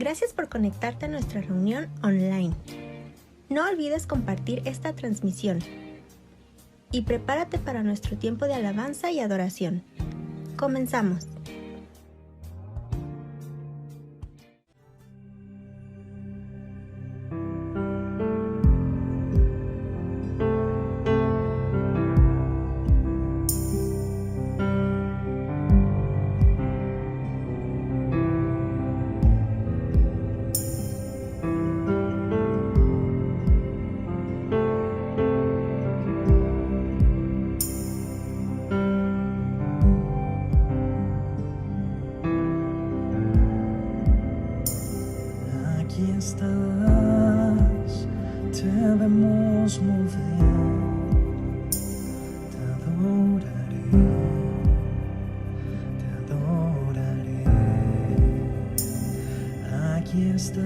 Gracias por conectarte a nuestra reunión online. No olvides compartir esta transmisión y prepárate para nuestro tiempo de alabanza y adoración. Comenzamos. Aquí estás, te vemos mover, te adoraré, te adoraré. Aquí estás,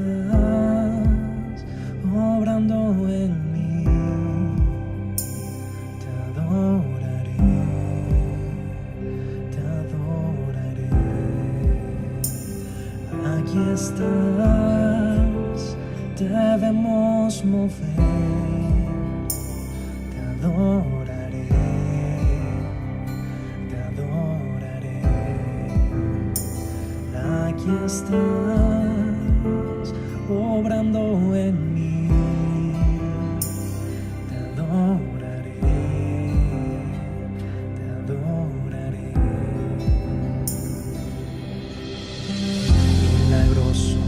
obrando en mí, te adoraré, te adoraré. Aquí estás, debemos mover, te adoraré, te adoraré. Aquí estás, obrando en mí, te adoraré, te adoraré. Milagroso,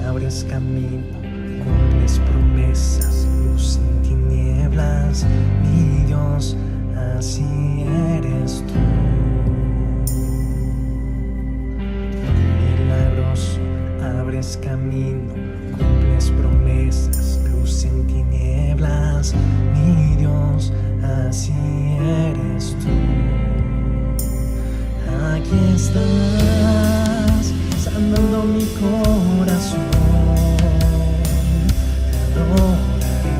abres camino, cumples promesas, luz en tinieblas, mi Dios, así eres tú. Milagroso, abres camino, cumples promesas, luz en tinieblas, mi Dios, así eres tú. Aquí estás, sanando mi corazón. Te adoraré,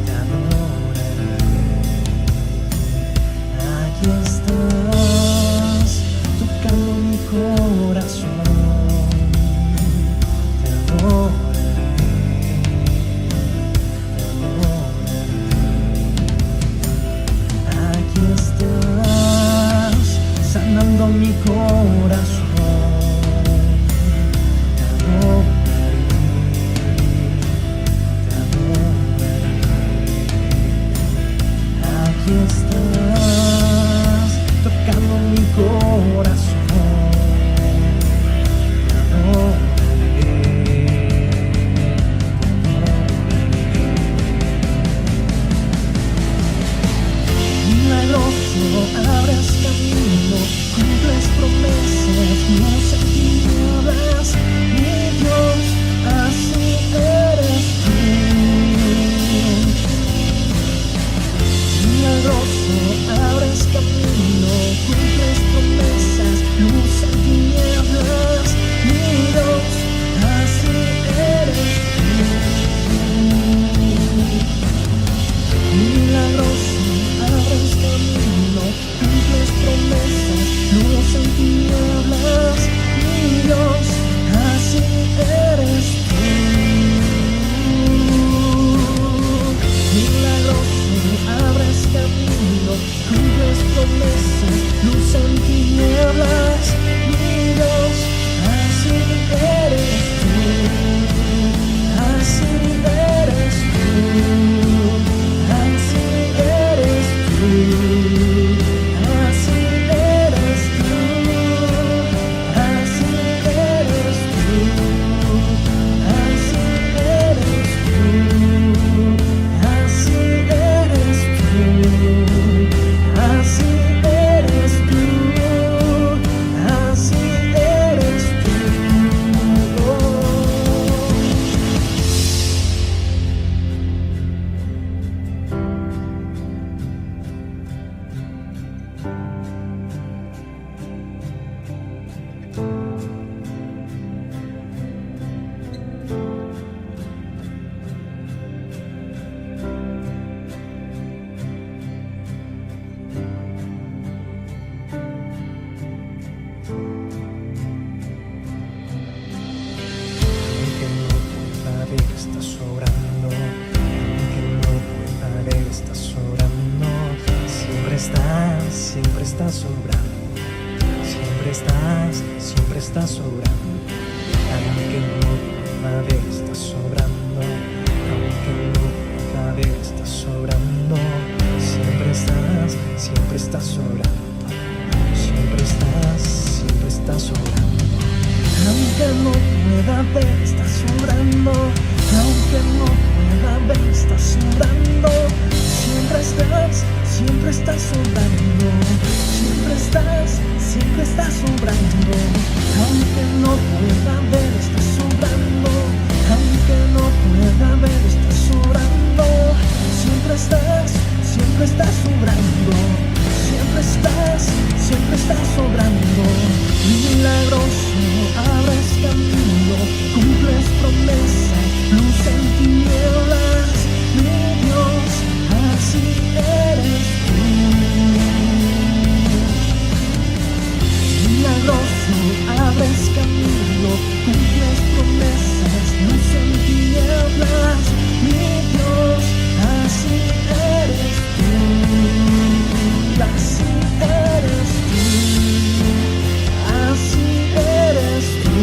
te adoraré. Aquí estás, tocando mi corazón. Te adoraré, te adoraré. Aquí estás, sanando mi corazón. está sobrando, aunque no pueda ver, está sobrando, aunque no pueda ver, está sobrando. Siempre estás sobrando, siempre estás sobrando. Aunque no pueda ver, está sobrando, aunque no pueda ver, está sobrando. Siempre estás sobrando, siempre estás sobrando. Aunque no pueda ver, está sobrando, aunque no pueda ver, está sobrando. Siempre estás sobrando, siempre estás sobrando. Milagroso, abres camino, cumples promesas, luz en tinieblas. Mi Dios, así eres tú. Milagroso, abres camino, cumples promesas, luz en tinieblas. Mi Dios, así eres tú. Así eres tú.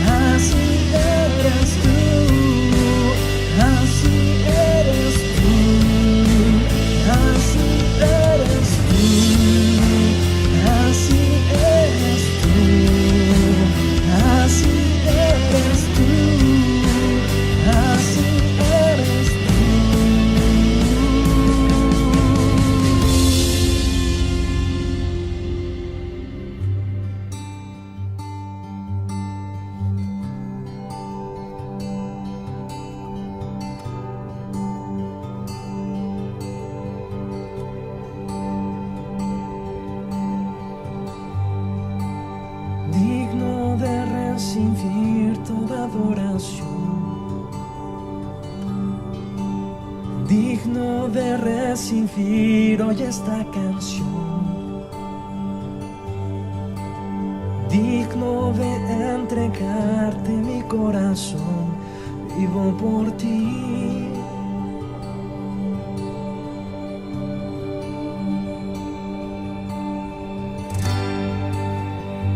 Así eres tú. Así eres tú. Así eres tú. Así eres tú. Así eres tú. Así eres tú. Así eres tú. Digno de recibir toda adoración, digno de recibir hoy esta canción, digno de entregarte mi corazón, vivo por ti.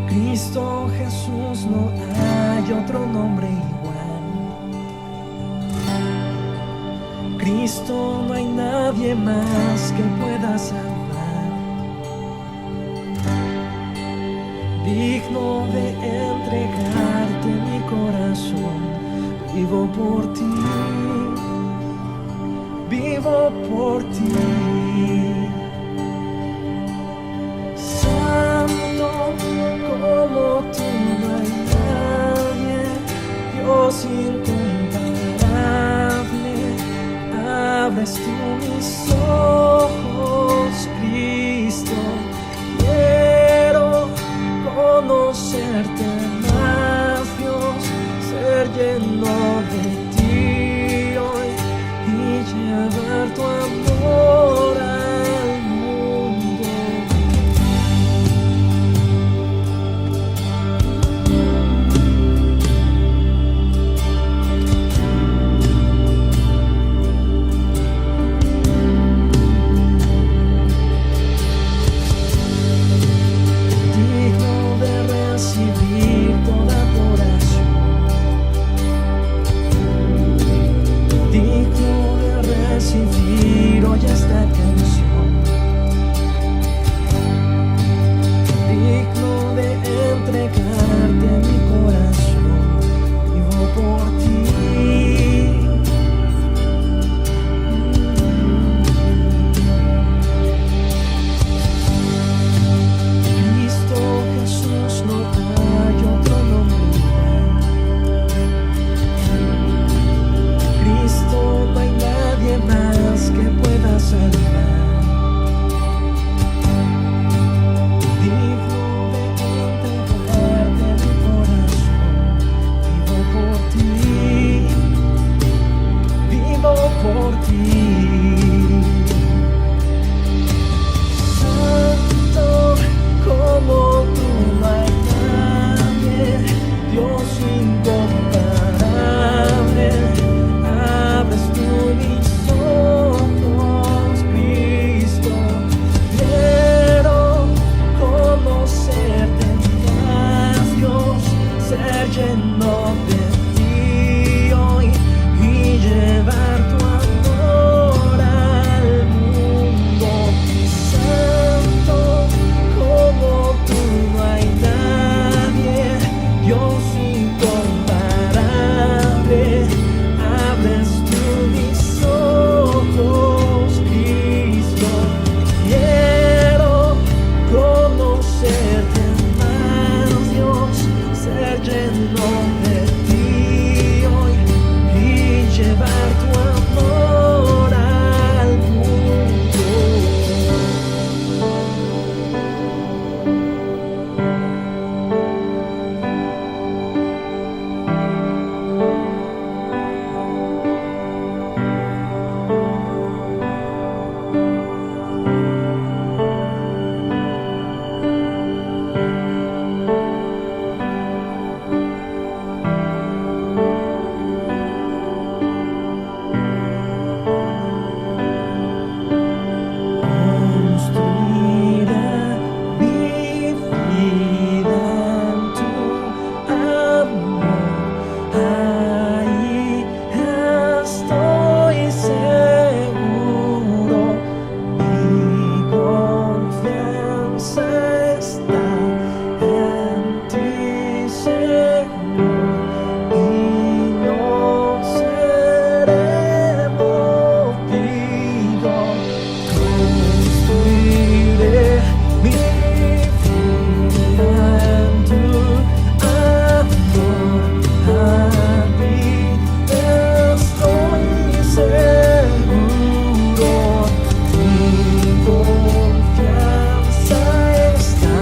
Cristo Jesús, no hay otro nombre igual. Cristo, no hay nadie más que pueda salvar. Digno de entregarte mi corazón, vivo por ti, vivo por ti. Como tú no hay nadie, Dios incomparable. Abres tú mis ojos, Cristo. Quiero conocerte más, Dios, ser lleno de ti hoy y llevar tu amor al mundo. Recibir hoy esta canción, digno de entregarte mi corazón, vivo por ti. Cristo Jesús, no lleno de ti hoy y llevar tu amor al mundo. Santo, como tú no hay nadie, Dios incomparable. Abres tú mis ojos, Cristo. Quiero conocerte más, Dios, ser lleno de ti hoy y llevar tu amor al mundo. Construiré mi vida en tu amor, ahí estoy seguro, mi confianza está en ti, Señor, y no seré movido. Construiré mi vida en tu amor, ahí estoy seguro, mi confianza está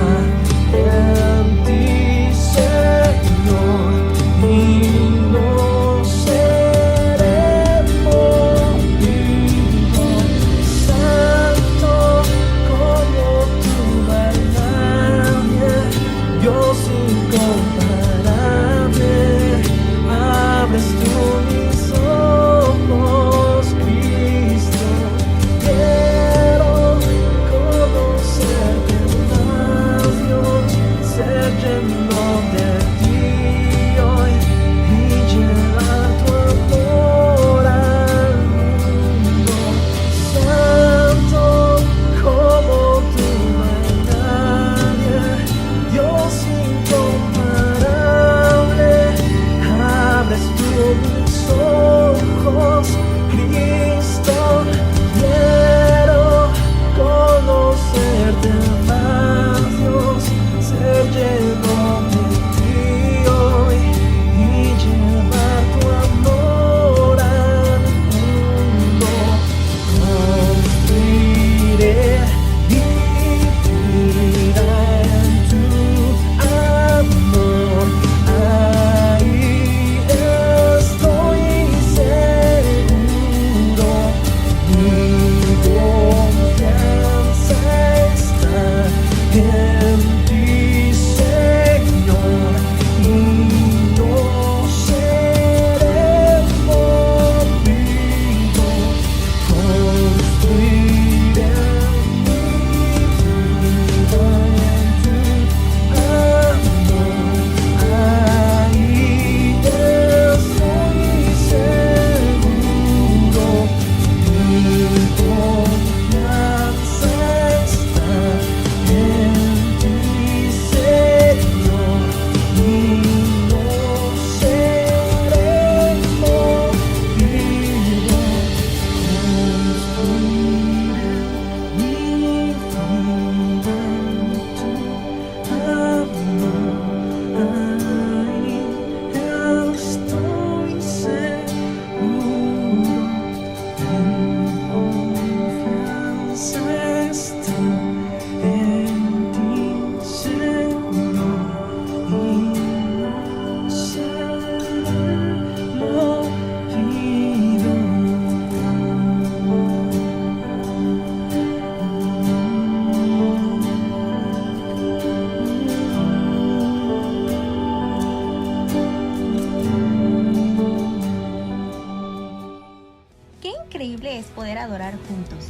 en ti, Señor, y no seré movido. Santo, como tú no hay nadie, Dios incomparable. Abres tú mis ojos, Cristo. Quiero conocerte más, Dios, ser lleno de ti hoy y llevar tu amor al mundo. Santo, como tú no hay nadie, Dios incomparable. Abres tú mis ojos, Cristo. Quiero conocerte más, Dios, ser lleno de ti hoy y llevar tu amor al mundo. Construiré mi vida en tu amor, ahí estoy seguro, mi confianza está en ti, Señor, y no seré movido. Construiré mi vida en tu amor, ahí estoy seguro, mi confianza está en ti, Señor, y no seré movido. Construiré mi vida en tu amor, ahí estoy seguro, mi confianza está en ti, Señor, y no seré movido. Qué increíble es poder adorar juntos.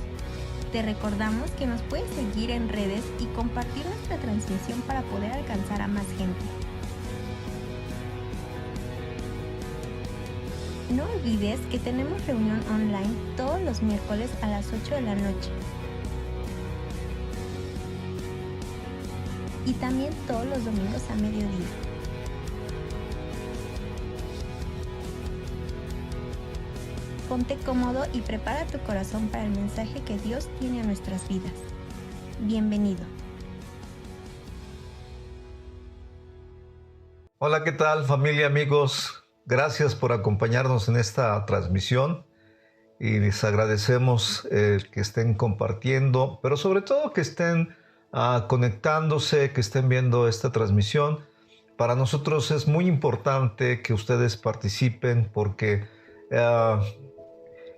Te recordamos que nos puedes seguir en redes y compartir nuestra transmisión para poder alcanzar a más gente. No olvides que tenemos reunión online todos los miércoles a las 8 de la noche. Y también todos los domingos a mediodía. Ponte cómodo y prepara tu corazón para el mensaje que Dios tiene a nuestras vidas. Bienvenido. Hola, ¿qué tal, familia, amigos? Gracias por acompañarnos en esta transmisión y les agradecemos que estén compartiendo, pero sobre todo que estén conectándose, que estén viendo esta transmisión. Para nosotros es muy importante que ustedes participen porque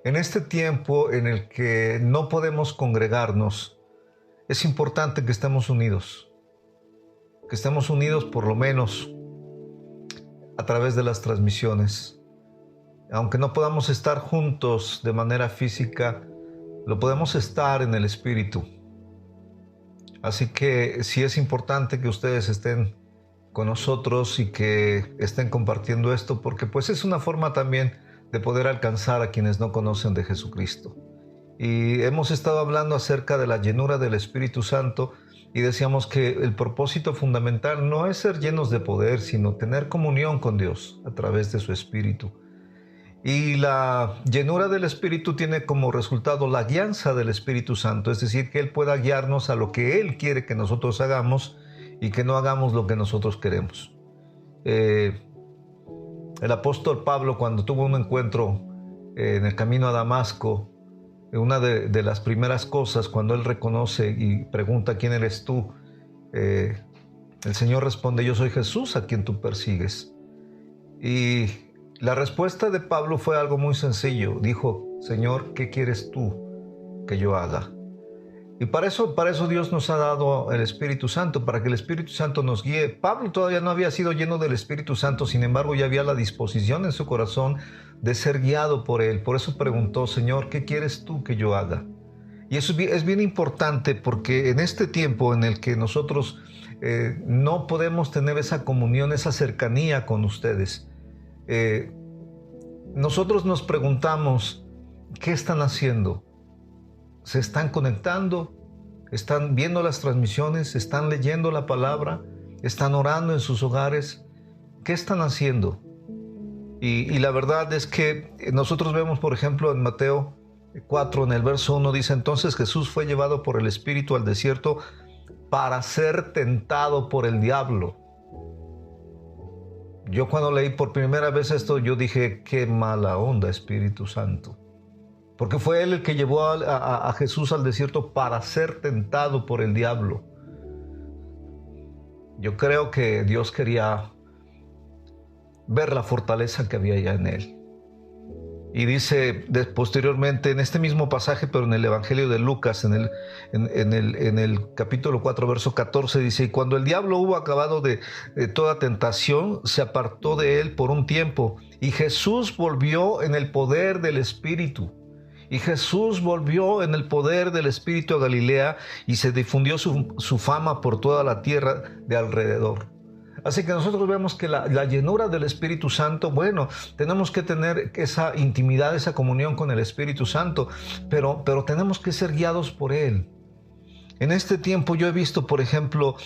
en este tiempo en el que no podemos congregarnos, es importante que estemos unidos por lo menos a través de las transmisiones. Aunque no podamos estar juntos de manera física, lo podemos estar en el espíritu. Así que sí es importante que ustedes estén con nosotros y que estén compartiendo esto, porque pues es una forma también de poder alcanzar a quienes no conocen de Jesucristo. Y hemos estado hablando acerca de la llenura del Espíritu Santo y decíamos que el propósito fundamental no es ser llenos de poder, sino tener comunión con Dios a través de su Espíritu. Y la llenura del Espíritu tiene como resultado la guianza del Espíritu Santo, es decir, que Él pueda guiarnos a lo que Él quiere que nosotros hagamos y que no hagamos lo que nosotros queremos. El apóstol Pablo, cuando tuvo un encuentro en el camino a Damasco, una de las primeras cosas, cuando él reconoce y pregunta ¿quién eres tú? El Señor responde: yo soy Jesús a quien tú persigues. Y la respuesta de Pablo fue algo muy sencillo. Dijo: Señor, ¿qué quieres tú que yo haga? Y para eso Dios nos ha dado el Espíritu Santo, para que el Espíritu Santo nos guíe. Pablo todavía no había sido lleno del Espíritu Santo, sin embargo ya había la disposición en su corazón de ser guiado por Él. Por eso preguntó: Señor, ¿qué quieres tú que yo haga? Y eso es bien importante, porque en este tiempo en el que nosotros no podemos tener esa comunión, esa cercanía con ustedes, nosotros nos preguntamos: ¿qué están haciendo? ¿Se están conectando? ¿Están viendo las transmisiones? ¿Están leyendo la palabra? ¿Están orando en sus hogares? ¿Qué están haciendo? Y la verdad es que nosotros vemos, por ejemplo, en Mateo 4, en el verso 1, dice: entonces Jesús fue llevado por el Espíritu al desierto para ser tentado por el diablo. Yo cuando leí por primera vez esto, yo dije: qué mala onda, Espíritu Santo. Porque fue Él el que llevó a Jesús al desierto para ser tentado por el diablo. Yo creo que Dios quería ver la fortaleza que había ya en Él. Y dice posteriormente en este mismo pasaje, pero en el Evangelio de Lucas, en el capítulo 4, verso 14, dice: y cuando el diablo hubo acabado de toda tentación, se apartó de él por un tiempo, y Jesús volvió en el poder del Espíritu. Y Jesús volvió en el poder del Espíritu a Galilea, y se difundió su fama por toda la tierra de alrededor. Así que nosotros vemos que la llenura del Espíritu Santo, bueno, tenemos que tener esa intimidad, esa comunión con el Espíritu Santo, pero tenemos que ser guiados por Él. En este tiempo yo he visto, por ejemplo,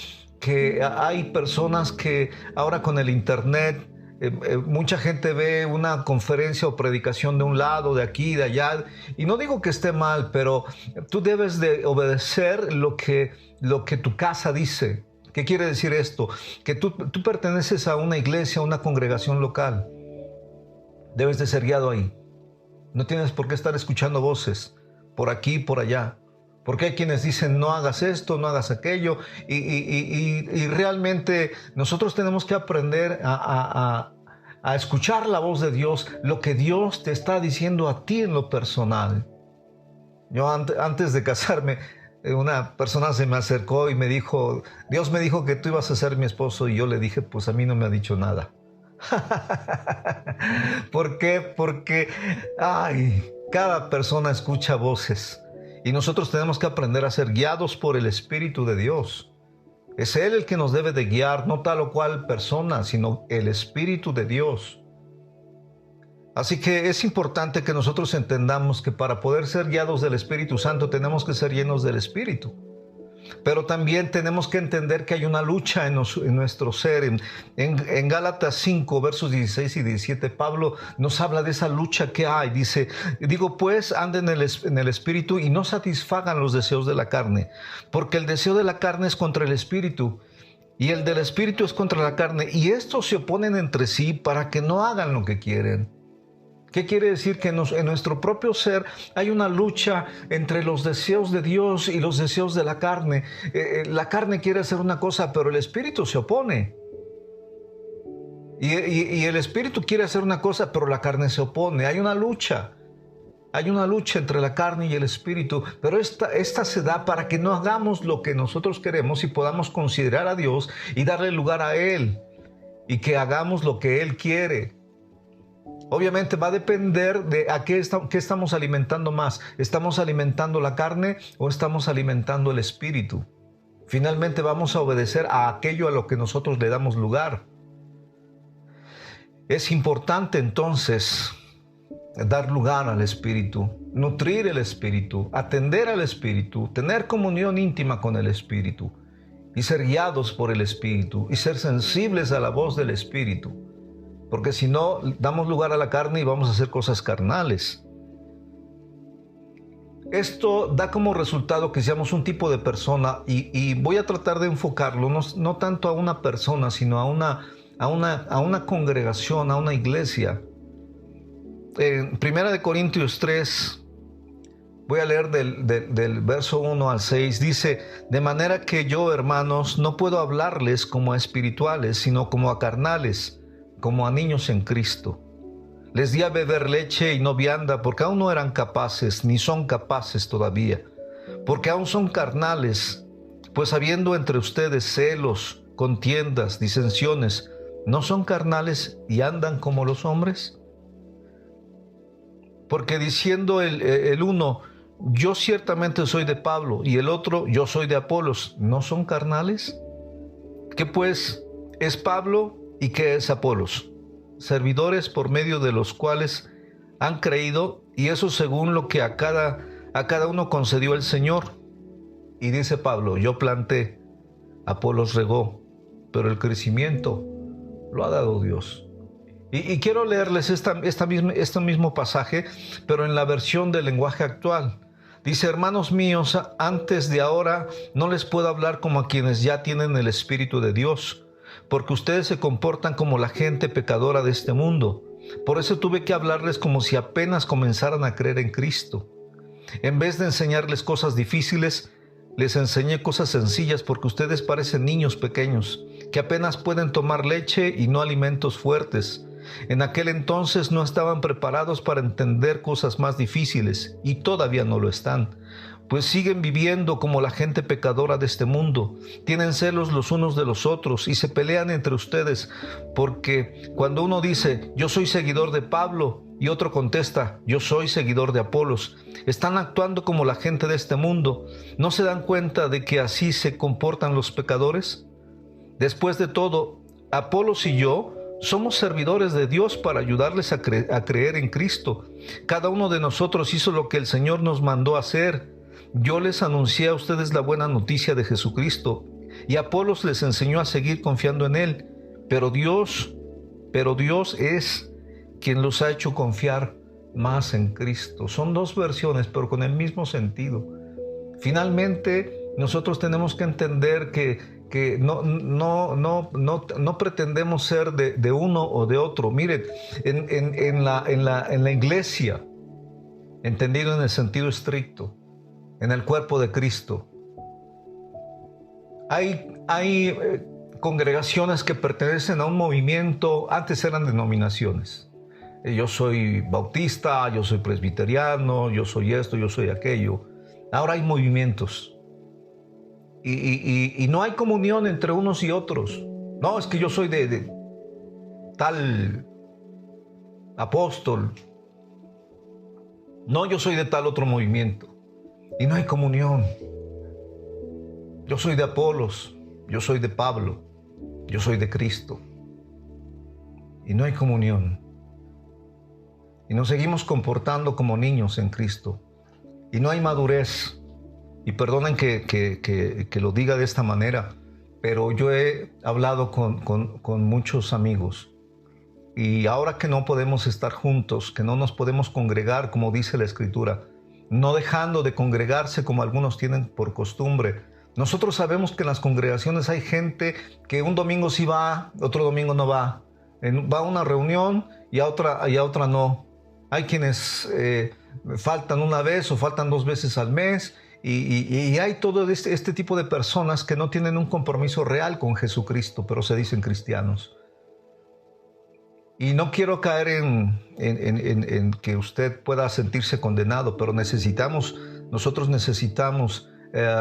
que hay personas que ahora con el internet, mucha gente ve una conferencia o predicación de un lado, de aquí, de allá, y no digo que esté mal, pero tú debes de obedecer lo que tu casa dice. ¿Qué quiere decir esto? Que tú perteneces a una iglesia, a una congregación local. Debes de ser guiado ahí. No tienes por qué estar escuchando voces por aquí y por allá. Porque hay quienes dicen: no hagas esto, no hagas aquello. Y realmente nosotros tenemos que aprender a escuchar la voz de Dios, lo que Dios te está diciendo a ti en lo personal. Yo antes de casarme, una persona se me acercó y me dijo: Dios me dijo que tú ibas a ser mi esposo. Y yo le dije: pues a mí no me ha dicho nada. ¿Por qué? Porque cada persona escucha voces. Y nosotros tenemos que aprender a ser guiados por el Espíritu de Dios. Es Él el que nos debe de guiar, no tal o cual persona, sino el Espíritu de Dios. Así que es importante que nosotros entendamos que para poder ser guiados del Espíritu Santo tenemos que ser llenos del Espíritu. Pero también tenemos que entender que hay una lucha en nuestro ser. En Gálatas 5, versos 16 y 17, Pablo nos habla de esa lucha que hay. Dice, digo pues, anden en el Espíritu y no satisfagan los deseos de la carne, porque el deseo de la carne es contra el Espíritu y el del Espíritu es contra la carne, y estos se oponen entre sí para que no hagan lo que quieren. ¿Qué quiere decir? Que en nuestro propio ser hay una lucha entre los deseos de Dios y los deseos de la carne. La carne quiere hacer una cosa, pero el Espíritu se opone. Y el Espíritu quiere hacer una cosa, pero la carne se opone. Hay una lucha. Hay una lucha entre la carne y el Espíritu, pero esta se da para que no hagamos lo que nosotros queremos y podamos considerar a Dios y darle lugar a Él, y que hagamos lo que Él quiere. Obviamente va a depender de qué estamos alimentando más. ¿Estamos alimentando la carne o estamos alimentando el Espíritu? Finalmente vamos a obedecer a aquello a lo que nosotros le damos lugar. Es importante entonces dar lugar al Espíritu, nutrir el Espíritu, atender al Espíritu, tener comunión íntima con el Espíritu y ser guiados por el Espíritu y ser sensibles a la voz del Espíritu. Porque si no, damos lugar a la carne y vamos a hacer cosas carnales. Esto da como resultado que seamos un tipo de persona, y voy a tratar de enfocarlo no tanto a una persona, sino a una congregación, a una iglesia. En 1 Corintios 3, voy a leer del verso 1 al 6, dice: de manera que yo, hermanos, no puedo hablarles como a espirituales, sino como a carnales, como a niños en Cristo. Les di a beber leche y no vianda, porque aún no eran capaces, ni son capaces todavía, porque aún son carnales. Pues habiendo entre ustedes celos, contiendas, disensiones, ¿no son carnales y andan como los hombres? Porque diciendo el uno, yo ciertamente soy de Pablo, y el otro, yo soy de Apolos, ¿no son carnales? ¿Qué pues es Pablo y qué es Apolos? Servidores por medio de los cuales han creído, y eso según lo que a cada uno concedió el Señor. Y dice Pablo, yo planté, Apolos regó, pero el crecimiento lo ha dado Dios. Y quiero leerles este mismo pasaje, pero en la versión del lenguaje actual. Dice: hermanos míos, antes de ahora no les puedo hablar como a quienes ya tienen el Espíritu de Dios, porque ustedes se comportan como la gente pecadora de este mundo. Por eso tuve que hablarles como si apenas comenzaran a creer en Cristo. En vez de enseñarles cosas difíciles, les enseñé cosas sencillas, porque ustedes parecen niños pequeños, que apenas pueden tomar leche y no alimentos fuertes. En aquel entonces no estaban preparados para entender cosas más difíciles, y todavía no lo están, pues siguen viviendo como la gente pecadora de este mundo. Tienen celos los unos de los otros y se pelean entre ustedes, porque cuando uno dice, yo soy seguidor de Pablo, y otro contesta, yo soy seguidor de Apolos, están actuando como la gente de este mundo. ¿No se dan cuenta de que así se comportan los pecadores? Después de todo, Apolos y yo somos servidores de Dios para ayudarles a creer en Cristo. Cada uno de nosotros hizo lo que el Señor nos mandó hacer. Yo les anuncié a ustedes la buena noticia de Jesucristo, y Apolos les enseñó a seguir confiando en Él. Pero Dios es quien los ha hecho confiar más en Cristo. Son dos versiones, pero con el mismo sentido. Finalmente, nosotros tenemos que entender que no pretendemos ser de uno o de otro. Miren, en la iglesia, entendido en el sentido estricto, en el cuerpo de Cristo, hay congregaciones que pertenecen a un movimiento. Antes eran denominaciones. Yo soy bautista, yo soy presbiteriano, yo soy esto, yo soy aquello. Ahora hay movimientos. Y no hay comunión entre unos y otros. No, es que yo soy de tal apóstol. No, yo soy de tal otro movimiento. Y no hay comunión. Yo soy de Apolos, yo soy de Pablo, yo soy de Cristo. Y no hay comunión. y nos seguimos comportando como niños en Cristo. Y no hay madurez. Y perdonen que lo diga de esta manera, pero yo he hablado con muchos amigos. Y ahora que no podemos estar juntos, que no nos podemos congregar, como dice la Escritura, no dejando de congregarse como algunos tienen por costumbre. Nosotros sabemos que en las congregaciones hay gente que un domingo sí va, otro domingo no va. Va a una reunión y a otra no. Hay quienes faltan una vez o faltan 2 veces al mes. Y hay todo este tipo de personas que no tienen un compromiso real con Jesucristo, pero se dicen cristianos. Y no quiero caer en que usted pueda sentirse condenado, pero nosotros necesitamos,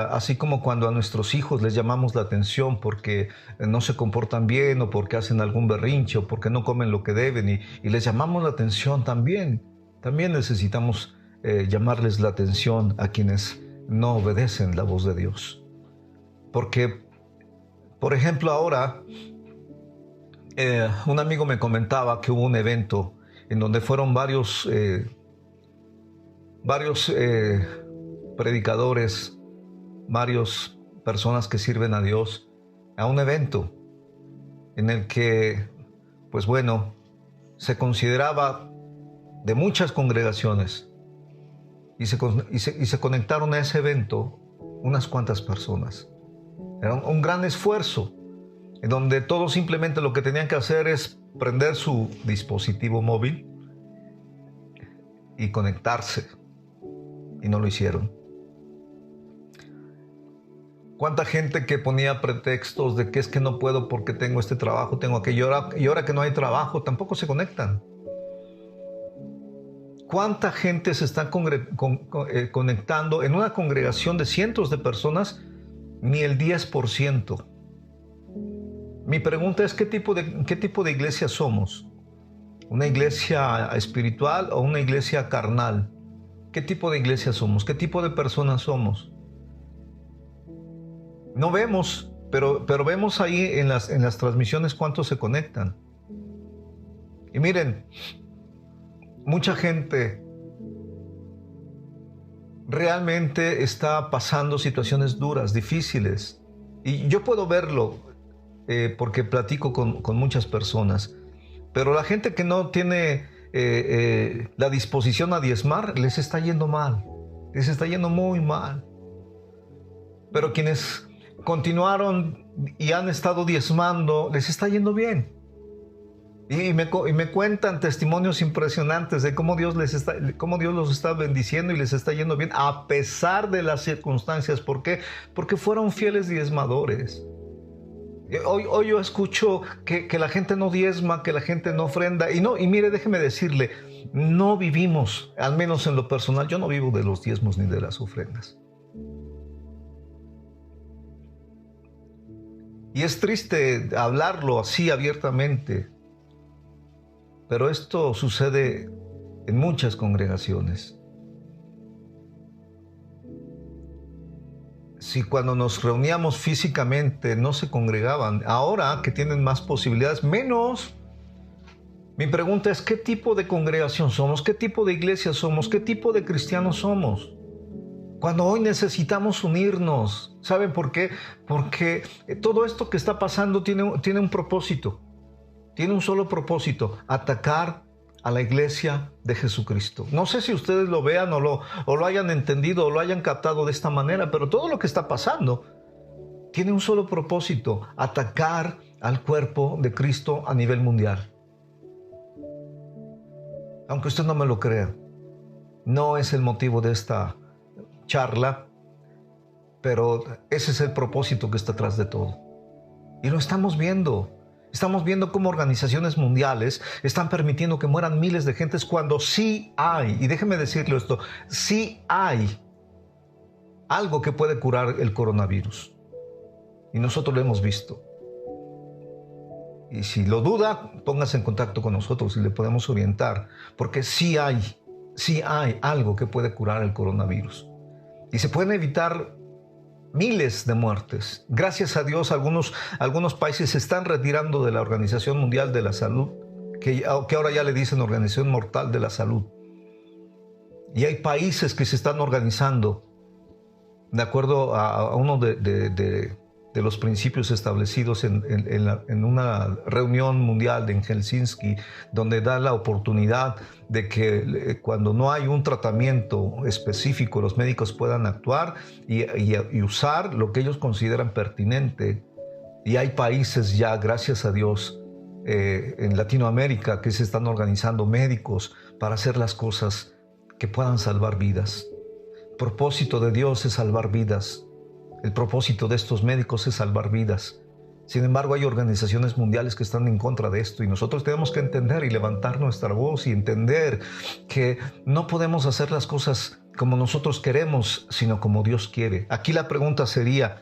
así como cuando a nuestros hijos les llamamos la atención porque no se comportan bien o porque hacen algún berrinche o porque no comen lo que deben y les llamamos la atención también necesitamos llamarles la atención a quienes no obedecen la voz de Dios. Porque, por ejemplo, ahora un amigo me comentaba que hubo un evento en donde fueron varios predicadores, varias personas que sirven a Dios, a un evento en el que, pues bueno, se consideraba de muchas congregaciones y se conectaron a ese evento unas cuantas personas. Era un gran esfuerzo en donde todos simplemente lo que tenían que hacer es prender su dispositivo móvil y conectarse, y no lo hicieron. ¿Cuánta gente que ponía pretextos de que es que no puedo porque tengo este trabajo, tengo aquello, y ahora que no hay trabajo tampoco se conectan? ¿Cuánta gente se está conectando en una congregación de cientos de personas? Ni el 10%. Mi pregunta es, ¿qué tipo de iglesia somos? ¿Una iglesia espiritual o una iglesia carnal? ¿Qué tipo de iglesia somos? ¿Qué tipo de personas somos? No vemos, pero vemos ahí en las transmisiones cuántos se conectan. Y miren, mucha gente realmente está pasando situaciones duras, difíciles. Y yo puedo verlo porque platico con muchas personas. Pero la gente que no tiene la disposición a diezmar, les está yendo mal. Les está yendo muy mal. Pero quienes continuaron y han estado diezmando, les está yendo bien. Y me cuentan testimonios impresionantes de cómo Dios los está bendiciendo y les está yendo bien a pesar de las circunstancias. ¿Por qué? Porque fueron fieles diezmadores. Hoy yo escucho que la gente no diezma, que la gente no ofrenda. Y mire, déjeme decirle, no vivimos, al menos en lo personal, yo no vivo de los diezmos ni de las ofrendas. Y es triste hablarlo así abiertamente, pero esto sucede en muchas congregaciones. Si cuando nos reuníamos físicamente no se congregaban, ahora que tienen más posibilidades, menos. Mi pregunta es, ¿qué tipo de congregación somos? ¿Qué tipo de iglesia somos? ¿Qué tipo de cristianos somos? Cuando hoy necesitamos unirnos. ¿Saben por qué? Porque todo esto que está pasando tiene un propósito. Tiene un solo propósito: atacar a la iglesia de Jesucristo. No sé si ustedes lo vean o lo hayan entendido o lo hayan captado de esta manera, pero todo lo que está pasando tiene un solo propósito: atacar al cuerpo de Cristo a nivel mundial. Aunque usted no me lo crea, no es el motivo de esta charla, pero ese es el propósito que está atrás de todo. Y lo estamos viendo. Estamos viendo cómo organizaciones mundiales están permitiendo que mueran miles de gentes cuando sí hay, y déjeme decirle esto, sí hay algo que puede curar el coronavirus. Y nosotros lo hemos visto. Y si lo duda, póngase en contacto con nosotros y le podemos orientar, porque sí hay algo que puede curar el coronavirus. Y se pueden evitar miles de muertes. Gracias a Dios, algunos países se están retirando de la Organización Mundial de la Salud que ahora ya le dicen Organización Mundial de la Salud. Y hay países que se están organizando de acuerdo a uno de los principios establecidos en una reunión mundial en Helsinki, donde da la oportunidad de que cuando no hay un tratamiento específico, los médicos puedan actuar y usar lo que ellos consideran pertinente. Y hay países ya, gracias a Dios, en Latinoamérica que se están organizando médicos para hacer las cosas que puedan salvar vidas. El propósito de Dios es salvar vidas. El propósito de estos médicos es salvar vidas. Sin embargo, hay organizaciones mundiales que están en contra de esto y nosotros tenemos que entender y levantar nuestra voz y entender que no podemos hacer las cosas como nosotros queremos, sino como Dios quiere. Aquí la pregunta sería,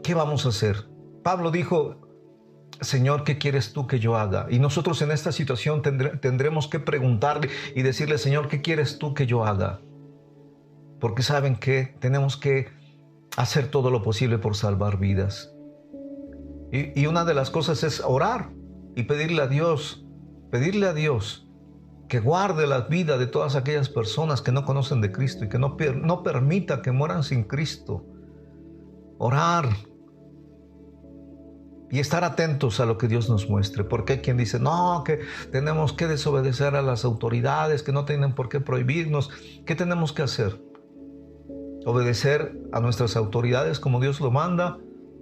¿qué vamos a hacer? Pablo dijo, Señor, ¿qué quieres tú que yo haga? Y nosotros en esta situación tendremos que preguntarle y decirle, Señor, ¿qué quieres tú que yo haga? Porque ¿saben qué? Tenemos que hacer todo lo posible por salvar vidas. Y una de las cosas es orar y pedirle a Dios que guarde la vida de todas aquellas personas que no conocen de Cristo y que no permita que mueran sin Cristo. Orar y estar atentos a lo que Dios nos muestre, porque hay quien dice, no, que tenemos que desobedecer a las autoridades, que no tienen por qué prohibirnos. ¿Qué tenemos que hacer? ¿Obedecer a nuestras autoridades como Dios lo manda?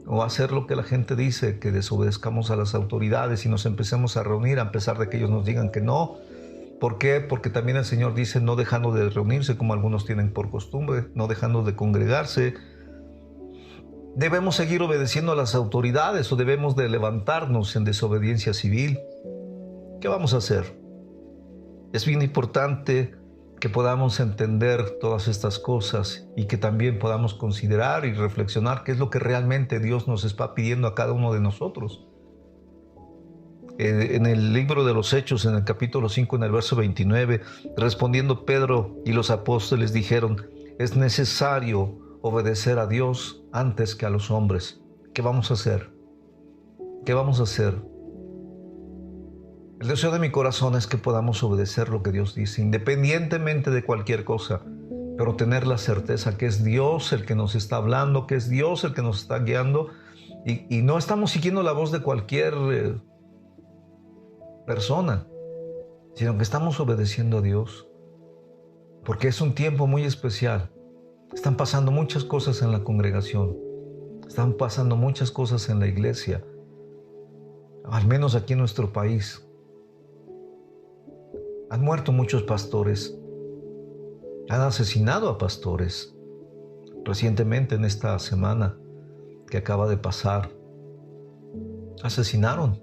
¿O hacer lo que la gente dice, que desobedezcamos a las autoridades y nos empecemos a reunir a pesar de que ellos nos digan que no? ¿Por qué? Porque también el Señor dice, no dejando de reunirse como algunos tienen por costumbre, no dejando de congregarse. ¿Debemos seguir obedeciendo a las autoridades o debemos de levantarnos en desobediencia civil? ¿Qué vamos a hacer? Es bien importante que podamos entender todas estas cosas y que también podamos considerar y reflexionar qué es lo que realmente Dios nos está pidiendo a cada uno de nosotros. En el libro de los Hechos, en el capítulo 5, en el verso 29, respondiendo Pedro y los apóstoles dijeron, es necesario obedecer a Dios antes que a los hombres. ¿Qué vamos a hacer? ¿Qué vamos a hacer? El deseo de mi corazón es que podamos obedecer lo que Dios dice, independientemente de cualquier cosa, pero tener la certeza que es Dios el que nos está hablando, que es Dios el que nos está guiando y no estamos siguiendo la voz de cualquier persona, sino que estamos obedeciendo a Dios, porque es un tiempo muy especial. Están pasando muchas cosas en la congregación, están pasando muchas cosas en la iglesia, al menos aquí en nuestro país. Han muerto muchos pastores, han asesinado a pastores. Recientemente, en esta semana que acaba de pasar, asesinaron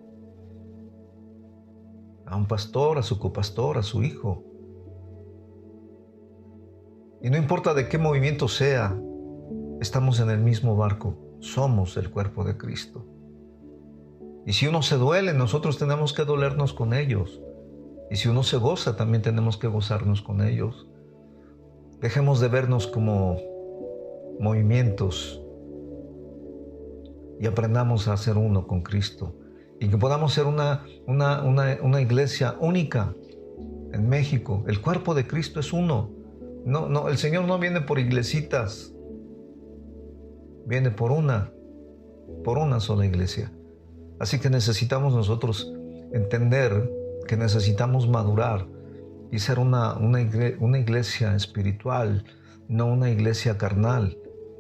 a un pastor, a su copastor, a su hijo. Y no importa de qué movimiento sea, estamos en el mismo barco, somos el cuerpo de Cristo. Y si uno se duele, nosotros tenemos que dolernos con ellos. Y si uno se goza, también tenemos que gozarnos con ellos. Dejemos de vernos como movimientos y aprendamos a ser uno con Cristo. Y que podamos ser una iglesia única en México. El cuerpo de Cristo es uno. No, el Señor no viene por iglesitas. Viene por una sola iglesia. Así que necesitamos nosotros entender que necesitamos madurar y ser una iglesia espiritual, no una iglesia carnal,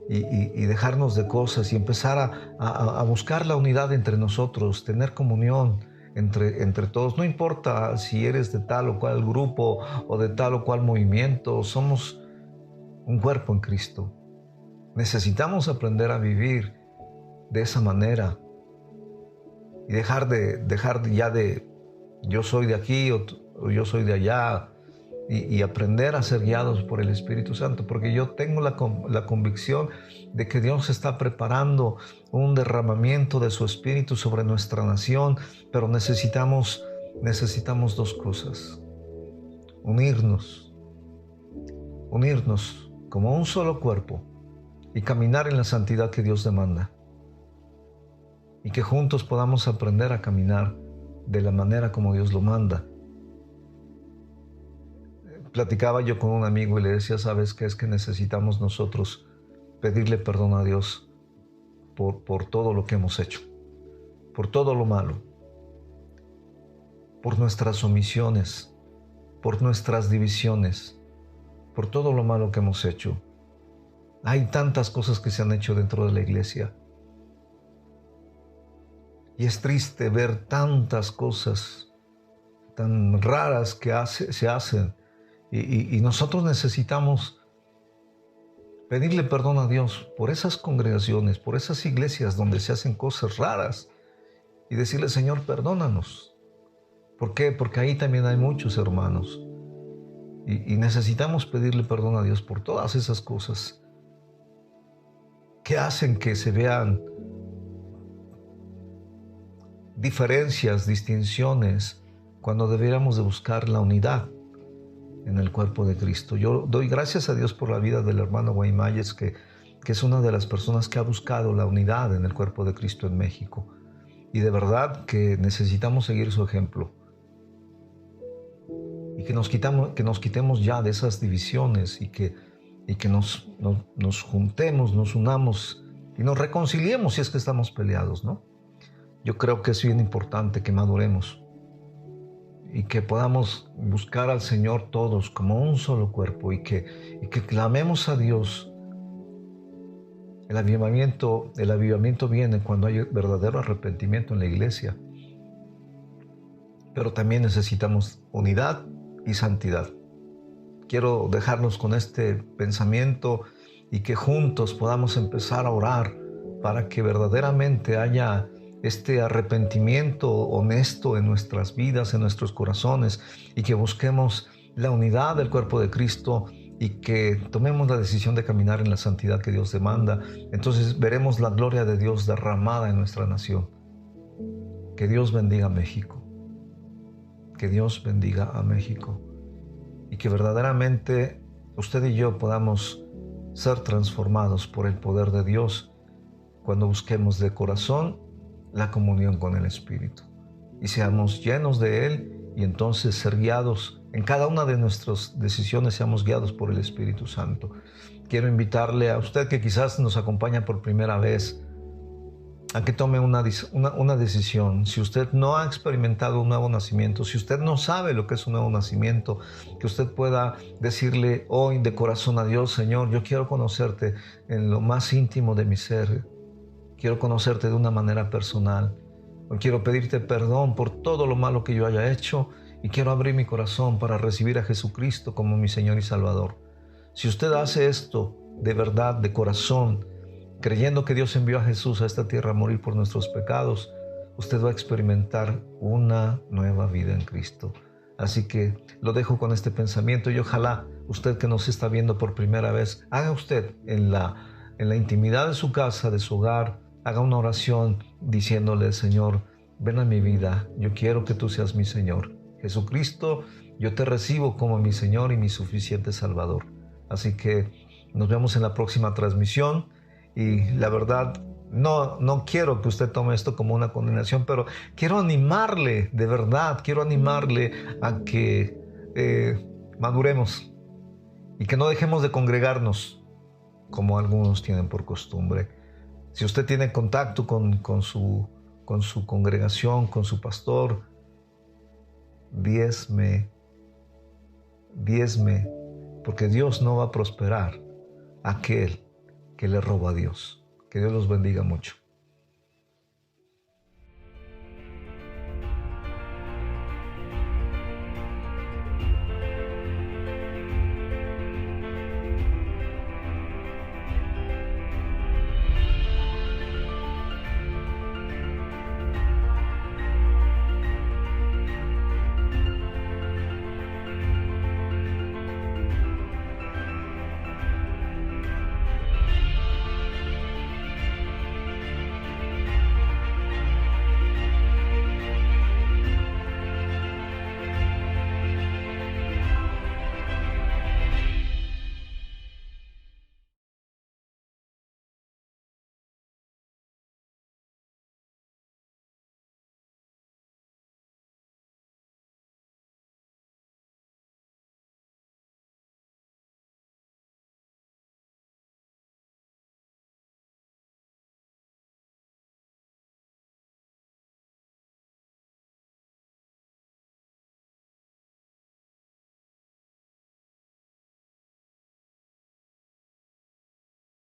y dejarnos de cosas y empezar a buscar la unidad entre nosotros, tener comunión entre todos. No importa si eres de tal o cual grupo o de tal o cual movimiento, somos un cuerpo en Cristo. Necesitamos aprender a vivir de esa manera y dejar ya de yo soy de aquí o yo soy de allá y aprender a ser guiados por el Espíritu Santo, porque yo tengo la convicción de que Dios está preparando un derramamiento de su Espíritu sobre nuestra nación, pero necesitamos dos cosas: unirnos como un solo cuerpo y caminar en la santidad que Dios demanda, y que juntos podamos aprender a caminar de la manera como Dios lo manda. Platicaba yo con un amigo y le decía, ¿sabes qué? Es que necesitamos nosotros pedirle perdón a Dios por todo lo que hemos hecho, por todo lo malo, por nuestras omisiones, por nuestras divisiones, por todo lo malo que hemos hecho. Hay tantas cosas que se han hecho dentro de la iglesia. Y es triste ver tantas cosas tan raras que se hacen. Y nosotros necesitamos pedirle perdón a Dios por esas congregaciones, por esas iglesias donde se hacen cosas raras. Y decirle, Señor, perdónanos. ¿Por qué? Porque ahí también hay muchos hermanos. Y necesitamos pedirle perdón a Dios por todas esas cosas que hacen que se vean diferencias, distinciones, cuando debiéramos de buscar la unidad en el cuerpo de Cristo. Yo doy gracias a Dios por la vida del hermano Guaymayes, que es una de las personas que ha buscado la unidad en el cuerpo de Cristo en México. Y de verdad que necesitamos seguir su ejemplo. Y que nos quitemos ya de esas divisiones y que nos juntemos, nos unamos y nos reconciliemos si es que estamos peleados, ¿no? Yo creo que es bien importante que maduremos y que podamos buscar al Señor todos como un solo cuerpo y que clamemos a Dios. El avivamiento viene cuando hay verdadero arrepentimiento en la iglesia. Pero también necesitamos unidad y santidad. Quiero dejarnos con este pensamiento y que juntos podamos empezar a orar para que verdaderamente haya este arrepentimiento honesto en nuestras vidas, en nuestros corazones, y que busquemos la unidad del cuerpo de Cristo y que tomemos la decisión de caminar en la santidad que Dios demanda. Entonces veremos la gloria de Dios derramada en nuestra nación. Que Dios bendiga a México. Que Dios bendiga a México. Y que verdaderamente usted y yo podamos ser transformados por el poder de Dios cuando busquemos de corazón la comunión con el Espíritu y seamos llenos de Él, y entonces ser guiados en cada una de nuestras decisiones, seamos guiados por el Espíritu Santo. Quiero invitarle a usted que quizás nos acompaña por primera vez a que tome una decisión. Si usted no ha experimentado un nuevo nacimiento, si usted no sabe lo que es un nuevo nacimiento, que usted pueda decirle hoy de corazón a Dios, Señor, yo quiero conocerte en lo más íntimo de mi ser. Quiero conocerte de una manera personal. Hoy quiero pedirte perdón por todo lo malo que yo haya hecho y quiero abrir mi corazón para recibir a Jesucristo como mi Señor y Salvador. Si usted hace esto de verdad, de corazón, creyendo que Dios envió a Jesús a esta tierra a morir por nuestros pecados, usted va a experimentar una nueva vida en Cristo. Así que lo dejo con este pensamiento y ojalá usted que nos está viendo por primera vez, haga usted en la intimidad de su casa, de su hogar, haga una oración diciéndole, Señor, ven a mi vida, yo quiero que tú seas mi Señor. Jesucristo, yo te recibo como mi Señor y mi suficiente Salvador. Así que nos vemos en la próxima transmisión y la verdad, no quiero que usted tome esto como una condenación, pero quiero animarle, de verdad, quiero animarle a que maduremos y que no dejemos de congregarnos como algunos tienen por costumbre. Si usted tiene contacto con su congregación, con su pastor, diezme, porque Dios no va a prosperar a aquel que le roba a Dios. Que Dios los bendiga mucho.